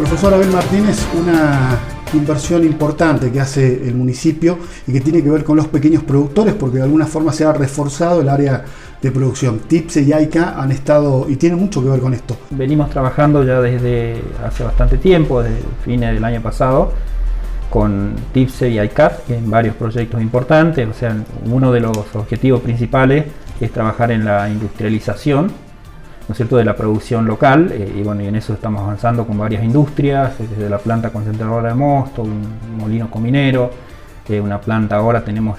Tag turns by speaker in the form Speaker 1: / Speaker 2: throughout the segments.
Speaker 1: Profesor Abel Martínez, una inversión importante que hace el municipio y que tiene que ver con los pequeños productores, porque de alguna forma se ha reforzado el área de producción. TIPSE y AICA han estado y tienen mucho que ver con esto.
Speaker 2: Venimos trabajando ya desde hace bastante tiempo, desde fines del año pasado, con TIPSE y AICA en varios proyectos importantes. O sea, uno de los objetivos principales es trabajar en la industrialización, ¿no es cierto?, de la producción local, y bueno, y en eso estamos avanzando con varias industrias, desde la planta concentradora de mosto, un molino cominero, una planta, ahora tenemos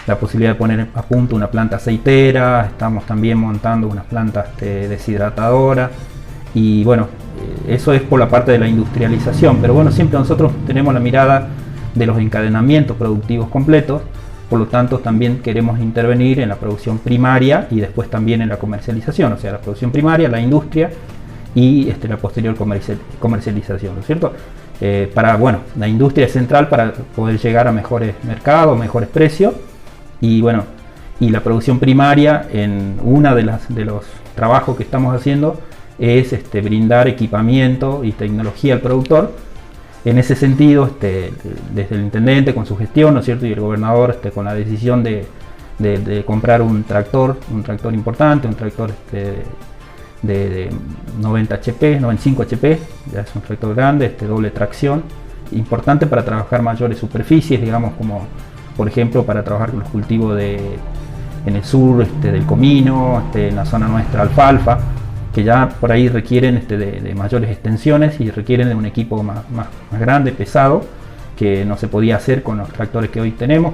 Speaker 2: la posibilidad de poner a punto una planta aceitera, estamos también montando unas plantas deshidratadoras, y bueno, eso es por la parte de la industrialización, pero bueno, siempre nosotros tenemos la mirada de los encadenamientos productivos completos. Por lo tanto, también queremos intervenir en la producción primaria y después también en la comercialización, o sea, la producción primaria, la industria y la posterior comercialización, ¿no es cierto? Bueno, la industria es central para poder llegar a mejores mercados, mejores precios, y bueno, y la producción primaria, en una de los trabajos que estamos haciendo es brindar equipamiento y tecnología al productor. En ese sentido, desde el intendente con su gestión, ¿no es cierto?, y el gobernador con la decisión de comprar un tractor importante, un tractor de 90 HP, 95 HP, ya es un tractor grande, doble tracción, importante para trabajar mayores superficies, digamos, como por ejemplo para trabajar con los cultivos en el sur del comino, en la zona nuestra alfalfa, que ya por ahí requieren de mayores extensiones y requieren de un equipo más grande, pesado, que no se podía hacer con los tractores que hoy tenemos,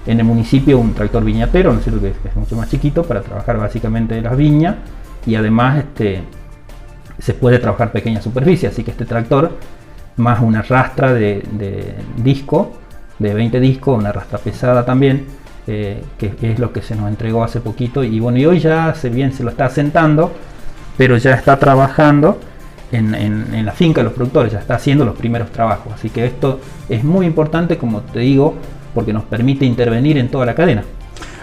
Speaker 2: en el municipio un tractor viñatero, ¿no es cierto?, que es mucho más chiquito para trabajar básicamente las viñas, y además se puede trabajar pequeñas superficies, así que este tractor más una rastra de disco, de 20 discos, una rastra pesada también, que es lo que se nos entregó hace poquito, y bueno, y hoy ya se lo está asentando, pero ya está trabajando en la finca de los productores, ya está haciendo los primeros trabajos, así que esto es muy importante, como te digo, porque nos permite intervenir en toda la cadena,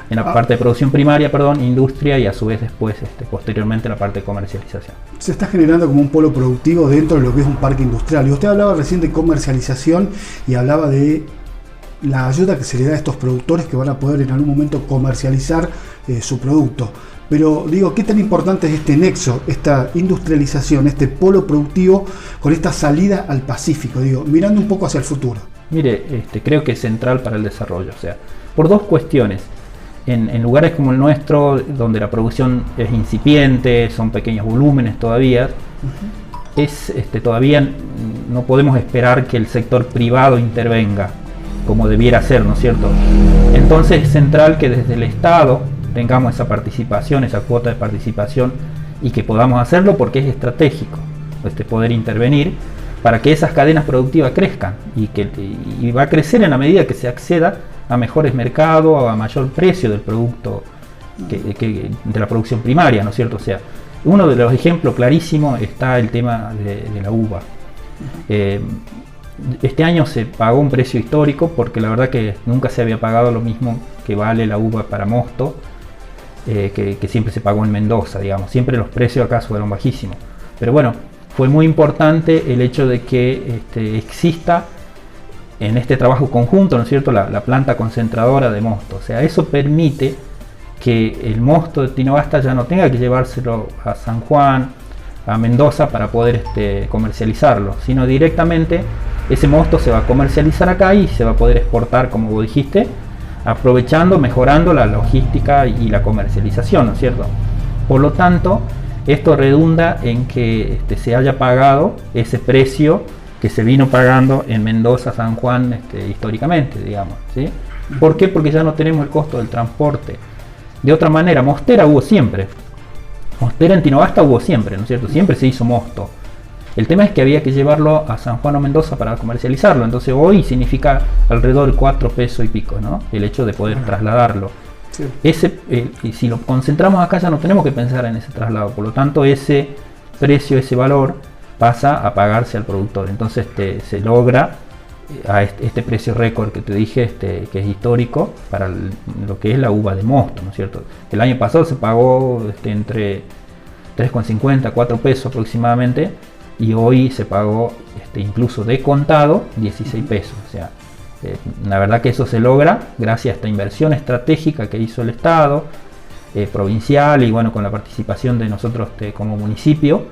Speaker 2: en la parte de producción primaria, industria, y a su vez después, posteriormente, la parte de comercialización.
Speaker 1: Se está generando como un polo productivo dentro de lo que es un parque industrial, y usted hablaba recién de comercialización y hablaba de la ayuda que se le da a estos productores que van a poder en algún momento comercializar su producto. Pero digo, ¿qué tan importante es este nexo, esta industrialización, este polo productivo con esta salida al Pacífico? Digo, mirando un poco hacia el futuro.
Speaker 2: Mire, creo que es central para el desarrollo, o sea, por dos cuestiones. En lugares como el nuestro, donde la producción es incipiente, son pequeños volúmenes todavía, todavía no podemos esperar que el sector privado intervenga como debiera ser, ¿no es cierto? Entonces es central que desde el Estado tengamos esa participación, esa cuota de participación, y que podamos hacerlo porque es estratégico poder intervenir para que esas cadenas productivas crezcan, y va a crecer en la medida que se acceda a mejores mercados, a mayor precio del producto de la producción primaria, ¿no es cierto? O sea, uno de los ejemplos clarísimos está el tema de la uva. Este año se pagó un precio histórico porque la verdad que nunca se había pagado lo mismo que vale la uva para mosto, que siempre se pagó en Mendoza, digamos. Siempre los precios acá fueron bajísimos. Pero bueno, fue muy importante el hecho de que exista en este trabajo conjunto, ¿no es cierto?, la planta concentradora de mosto. O sea, eso permite que el mosto de Tinogasta ya no tenga que llevárselo a San Juan, a Mendoza para poder comercializarlo, sino directamente ese mosto se va a comercializar acá y se va a poder exportar, como vos dijiste, aprovechando, mejorando la logística y la comercialización, ¿no es cierto? Por lo tanto, esto redunda en que se haya pagado ese precio que se vino pagando en Mendoza, San Juan, históricamente, digamos, ¿sí? ¿Por qué? Porque ya no tenemos el costo del transporte. De otra manera, mostera hubo siempre. Mostera en Tinogasta hubo siempre, ¿no es cierto? Siempre se hizo mosto. El tema es que había que llevarlo a San Juan o Mendoza para comercializarlo. Entonces hoy significa alrededor de 4 pesos y pico, ¿no?, el hecho de poder trasladarlo. Sí. Y si lo concentramos acá ya no tenemos que pensar en ese traslado. Por lo tanto, ese precio, ese valor pasa a pagarse al productor. Entonces se logra a este precio récord que te dije, que es histórico para lo que es la uva de mosto, ¿no es cierto? El año pasado se pagó entre 3,50 a 4 pesos aproximadamente y hoy se pagó incluso de contado 16 pesos. O sea, la verdad que eso se logra gracias a esta inversión estratégica que hizo el Estado provincial, y bueno, con la participación de nosotros como municipio,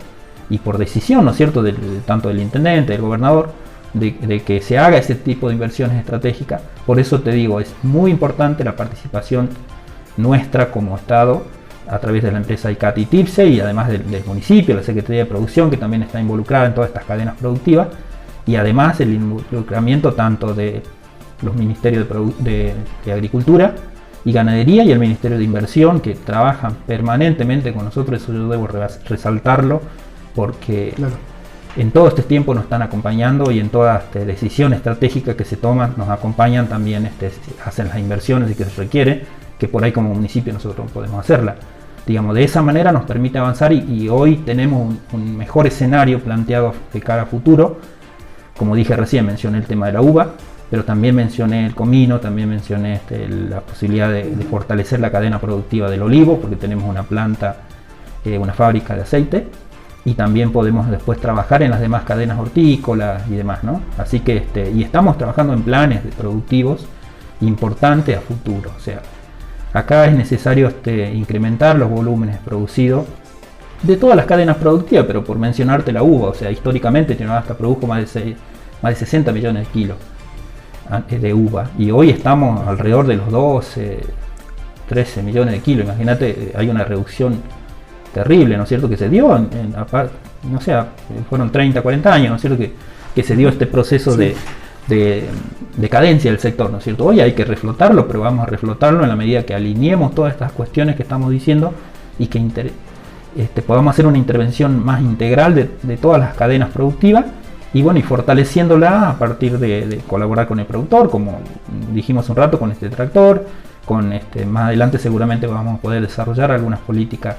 Speaker 2: y por decisión, ¿no es cierto?, tanto del intendente, del gobernador, de que se haga ese tipo de inversiones estratégicas. Por eso te digo, es muy importante la participación nuestra como Estado a través de la empresa ICAT y TIPSE, y además del municipio, la Secretaría de Producción, que también está involucrada en todas estas cadenas productivas, y además el involucramiento tanto de los ministerios de Agricultura y Ganadería y el Ministerio de Inversión, que trabajan permanentemente con nosotros. Eso yo debo resaltarlo, porque claro, en todo este tiempo nos están acompañando, y en todas las decisiones estratégicas que se toman nos acompañan también, hacen las inversiones que se requiere, que por ahí como municipio nosotros no podemos hacerla. Digamos, de esa manera nos permite avanzar, y hoy tenemos un mejor escenario planteado de cara a futuro. Como dije recién, mencioné el tema de la uva, pero también mencioné el comino, también mencioné la posibilidad de fortalecer la cadena productiva del olivo, porque tenemos una planta, una fábrica de aceite, y también podemos después trabajar en las demás cadenas hortícolas y demás, ¿no? Así que y estamos trabajando en planes productivos importantes a futuro. O sea, acá es necesario incrementar los volúmenes producidos de todas las cadenas productivas, pero por mencionarte la uva, o sea, históricamente Tinogasta produjo más de 60 millones de kilos de uva, y hoy estamos alrededor de los 12, 13 millones de kilos. Imagínate, hay una reducción terrible, ¿no es cierto?, que se dio no sé, fueron 30, 40 años, ¿no es cierto?, que se dio este proceso de decadencia del sector, ¿no es cierto? Hoy hay que reflotarlo, pero vamos a reflotarlo en la medida que alineemos todas estas cuestiones que estamos diciendo, y que podamos hacer una intervención más integral de todas las cadenas productivas, y bueno, y fortaleciéndola a partir de colaborar con el productor, como dijimos un rato, con este tractor, con más adelante seguramente vamos a poder desarrollar algunas políticas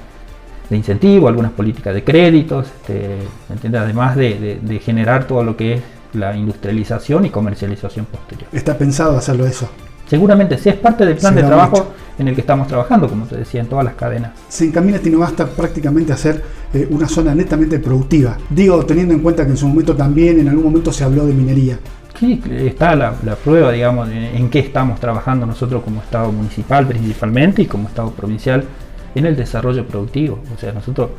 Speaker 2: de incentivo, algunas políticas de créditos, ¿me entiendes? Además de generar todo lo que es la industrialización y comercialización posterior.
Speaker 1: ¿Está pensado hacerlo eso?
Speaker 2: Seguramente sí, es parte del plan de trabajo en el que estamos trabajando, como te decía, en todas las cadenas.
Speaker 1: Se encamina Tinogasta prácticamente a ser una zona netamente productiva. Digo, teniendo en cuenta que en su momento también, en algún momento se habló de minería.
Speaker 2: Sí, está la prueba, digamos, en qué estamos trabajando nosotros como Estado municipal principalmente, y como Estado provincial, en el desarrollo productivo. O sea, nosotros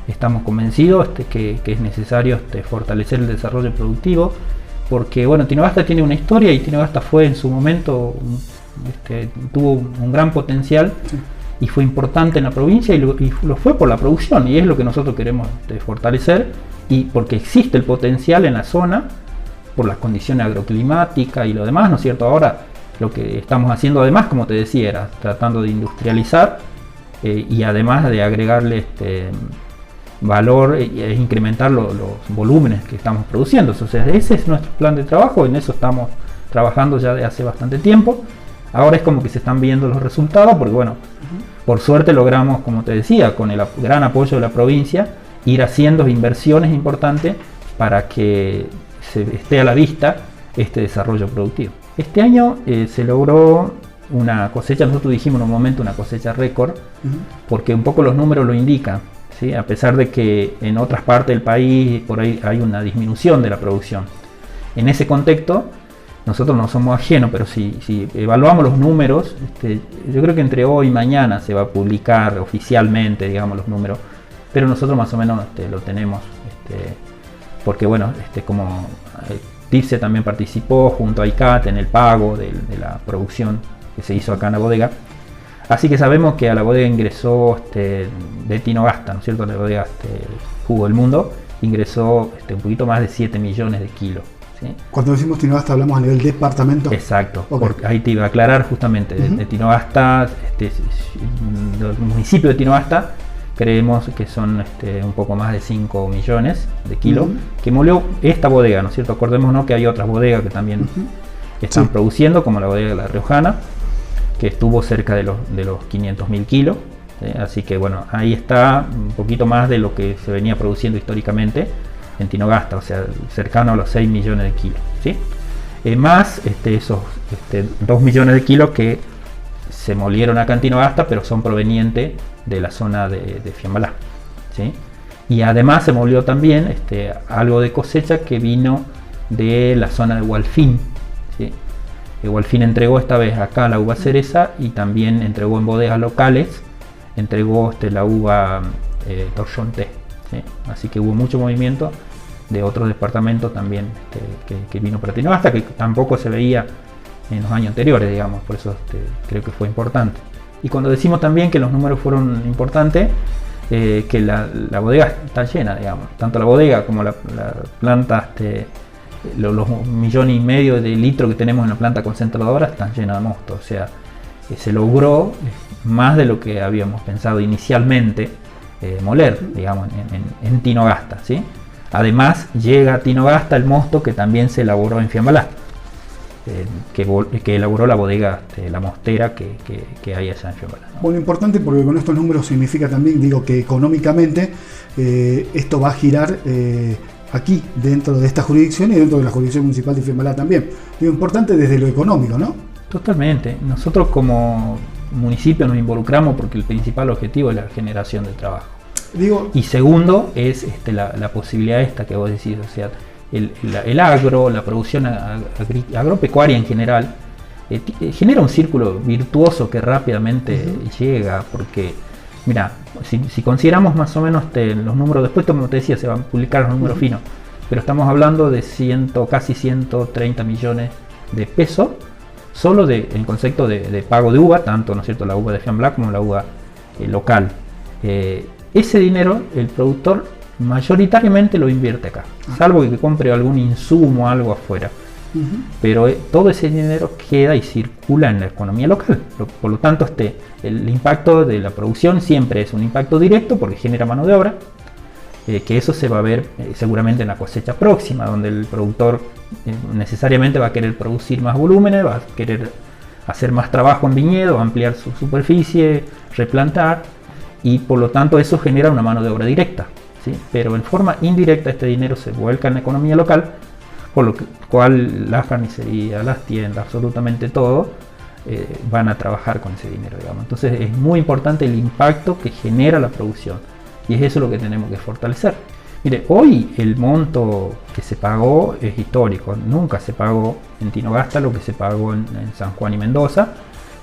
Speaker 2: estamos convencidos que es necesario fortalecer el desarrollo productivo, porque bueno, Tinogasta tiene una historia, y Tinogasta fue en su momento, tuvo un gran potencial, sí, y fue importante en la provincia, y lo fue por la producción, y es lo que nosotros queremos fortalecer, y porque existe el potencial en la zona por las condiciones agroclimáticas y lo demás, ¿no es cierto? Ahora lo que estamos haciendo, además, como te decía, era tratando de industrializar, y además de agregarle valor e incrementar los volúmenes que estamos produciendo. O sea, ese es nuestro plan de trabajo, en eso estamos trabajando ya de hace bastante tiempo. Ahora es como que se están viendo los resultados, porque bueno, por suerte logramos, como te decía, con el gran apoyo de la provincia, ir haciendo inversiones importantes para que se esté a la vista este desarrollo productivo. Este año se logró una cosecha, nosotros dijimos en un momento una cosecha récord, porque un poco los números lo indican, ¿sí? A pesar de que en otras partes del país por ahí hay una disminución de la producción. En ese contexto, nosotros no somos ajenos, pero si evaluamos los números, yo creo que entre hoy y mañana se va a publicar oficialmente, digamos, los números, pero nosotros más o menos lo tenemos, porque bueno, como TIPSE también participó junto a ICAT en el pago de la producción que se hizo acá en la bodega. Así que sabemos que a la bodega ingresó de Tinogasta, ¿no es cierto? La bodega Jugo del Mundo ingresó un poquito más de 7 millones de kilos, ¿sí? Cuando decimos Tinogasta hablamos a nivel departamento. Exacto, okay. Porque ahí te iba a aclarar justamente, de Tinogasta, los municipios de Tinogasta, creemos que son un poco más de 5 millones de kilos que molió esta bodega, ¿no es cierto? Acordémonos que hay otras bodegas que también están produciendo, como la bodega de La Riojana, que estuvo cerca de los 500.000 kilos, ¿sí? Así que bueno, ahí está un poquito más de lo que se venía produciendo históricamente en Tinogasta, o sea, cercano a los 6 millones de kilos, ¿sí? Más esos 2 millones de kilos que se molieron acá en Tinogasta, pero son provenientes de la zona de Fiambalá, ¿sí? Y además se molió también algo de cosecha que vino de la zona de Hualfín, ¿sí? Hualfín entregó esta vez acá la uva cereza y también entregó en bodegas locales, entregó la uva Torrontés, ¿sí? Así que hubo mucho movimiento de otros departamentos también que vino para Tinogasta, que tampoco se veía en los años anteriores, digamos, por eso creo que fue importante. Y cuando decimos también que los números fueron importantes, que la bodega está llena, digamos, tanto la bodega como la planta, los 1,5 millones de litros que tenemos en la planta concentradora están llenas de mosto, o sea, se logró más de lo que habíamos pensado inicialmente moler, digamos, en Tinogasta, ¿sí? Además llega a Tinogasta el mosto que también se elaboró en Fiambalá, que elaboró la bodega, la mostera que hay allá en Fiambalá, ¿no?
Speaker 1: Bueno, importante porque con estos números significa también, digo, que económicamente esto va a girar aquí, dentro de esta jurisdicción y dentro de la jurisdicción municipal de Fiambalá también. Digo, importante desde lo económico, ¿no? Totalmente. Nosotros como municipio nos involucramos porque el principal objetivo es la generación de trabajo. Y segundo es la posibilidad esta que vos decís, o sea, el agro, la producción agropecuaria en general, genera un círculo virtuoso que rápidamente llega, porque mira, si consideramos más o menos los números, después como te decía se van a publicar los números finos, pero estamos hablando de casi 130 millones de pesos solo en concepto de pago de uva, tanto, ¿no es cierto?, la uva de Fiambalá como la uva local. Ese dinero el productor mayoritariamente lo invierte acá, salvo que compre algún insumo, algo afuera. Pero todo ese dinero queda y circula en la economía local. Por lo tanto, el impacto de la producción siempre es un impacto directo porque genera mano de obra, que eso se va a ver seguramente en la cosecha próxima, donde el productor necesariamente va a querer producir más volúmenes, va a querer hacer más trabajo en viñedo, ampliar su superficie, replantar, y por lo tanto eso genera una mano de obra directa, ¿sí? Pero en forma indirecta este dinero se vuelca en la economía local, por lo cual las carnicerías, las tiendas, absolutamente todo van a trabajar con ese dinero, digamos. Entonces es muy importante el impacto que genera la producción y es eso lo que tenemos que fortalecer. Mire, hoy el monto que se pagó es histórico, nunca se pagó en Tinogasta lo que se pagó en San Juan y Mendoza.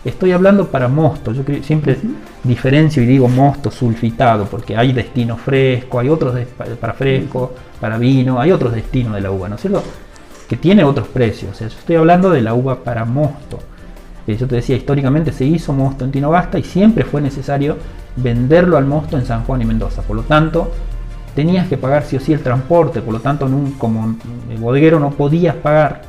Speaker 1: Estoy hablando para mosto, yo siempre diferencio y digo mosto sulfitado, porque hay destino fresco, hay otros para fresco, para vino, hay otros destinos de la uva, ¿no es cierto?, que tiene otros precios. O sea, yo estoy hablando de la uva para mosto. Yo te decía, históricamente se hizo mosto en Tinogasta y siempre fue necesario venderlo al mosto en San Juan y Mendoza, por lo tanto tenías que pagar sí o sí el transporte, por lo tanto como bodeguero no podías pagar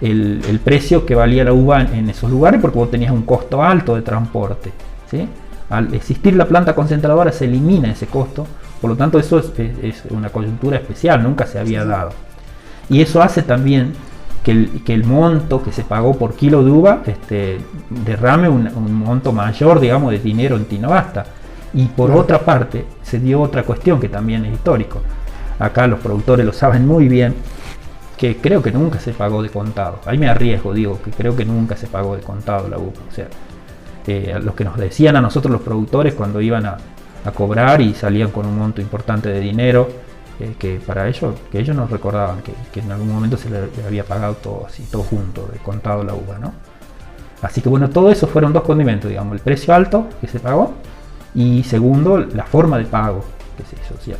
Speaker 1: el precio que valía la uva en esos lugares porque vos tenías un costo alto de transporte, ¿sí? Al existir la planta concentradora se elimina ese costo, por lo tanto eso es una coyuntura especial, nunca se había dado. Y eso hace también que el monto que se pagó por kilo de uva derrame un monto mayor, digamos, de dinero en Tinogasta. Y por otra parte se dio otra cuestión que también es histórico. Acá los productores lo saben muy bien, que creo que nunca se pagó de contado. Ahí me arriesgo, digo que creo que nunca se pagó de contado la uva. O sea, lo que nos decían a nosotros los productores cuando iban a cobrar y salían con un monto importante de dinero, que para ellos, que ellos nos recordaban que en algún momento se le había pagado todo así, todo junto, de contado la uva, ¿no? Así que bueno, todo eso fueron dos condimentos, digamos, el precio alto que se pagó y segundo, la forma de pago que se hizo. O sea,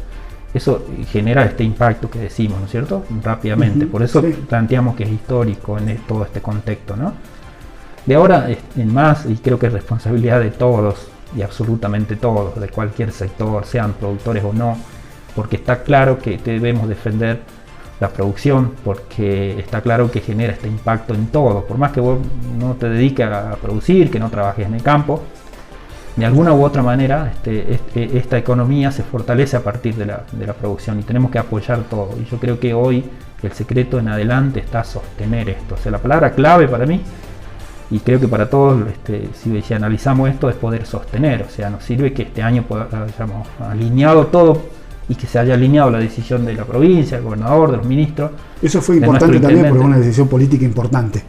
Speaker 1: eso genera este impacto que decimos, ¿no es cierto?, rápidamente. Por eso planteamos que es histórico en todo este contexto, ¿no? De ahora en más, y creo que es responsabilidad de todos y absolutamente todos, de cualquier sector, sean productores o no, porque está claro que debemos defender la producción, porque está claro que genera este impacto en todo. Por más que vos no te dediques a producir, que no trabajes en el campo, de alguna u otra manera esta economía se fortalece a partir de la producción y tenemos que apoyar todo. Y yo creo que hoy el secreto en adelante está sostener esto. O sea, la palabra clave para mí, y creo que para todos, si analizamos esto, es poder sostener. O sea, nos sirve que este año hayamos alineado todo y que se haya alineado la decisión de la provincia, del gobernador, de los ministros. Eso fue importante también porque es una decisión política importante.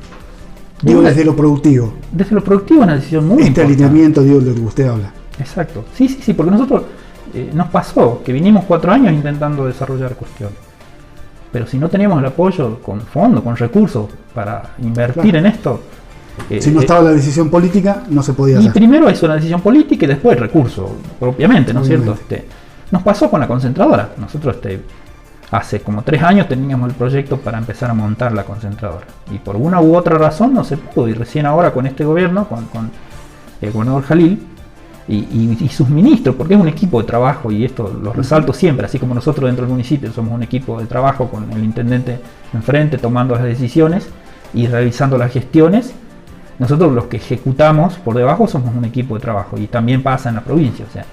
Speaker 1: Digo, desde lo productivo. Desde lo productivo es una decisión muy importante. Alineamiento, digo, de lo que usted habla. Exacto. Sí, porque nosotros
Speaker 2: nos pasó que vinimos 4 años intentando desarrollar cuestiones. Pero si no teníamos el apoyo con fondos, con recursos para invertir en esto...
Speaker 1: si no estaba la decisión política, no se podía
Speaker 2: y
Speaker 1: hacer.
Speaker 2: primero es una decisión política y después recursos, propiamente, ¿no es cierto? Nos pasó con la concentradora. Nosotros hace como 3 años teníamos el proyecto para empezar a montar la concentradora. Y por una u otra razón no se pudo. Y recién ahora con este gobierno, con el gobernador Jalil y sus ministros, porque es un equipo de trabajo, y esto lo resalto siempre, así como nosotros dentro del municipio somos un equipo de trabajo con el intendente enfrente tomando las decisiones y realizando las gestiones. Nosotros los que ejecutamos por debajo somos un equipo de trabajo, y también pasa en la provincia, o sea,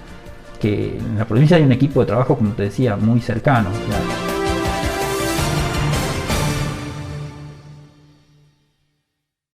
Speaker 2: que en la provincia hay un equipo de trabajo, como te decía, muy cercano. O sea,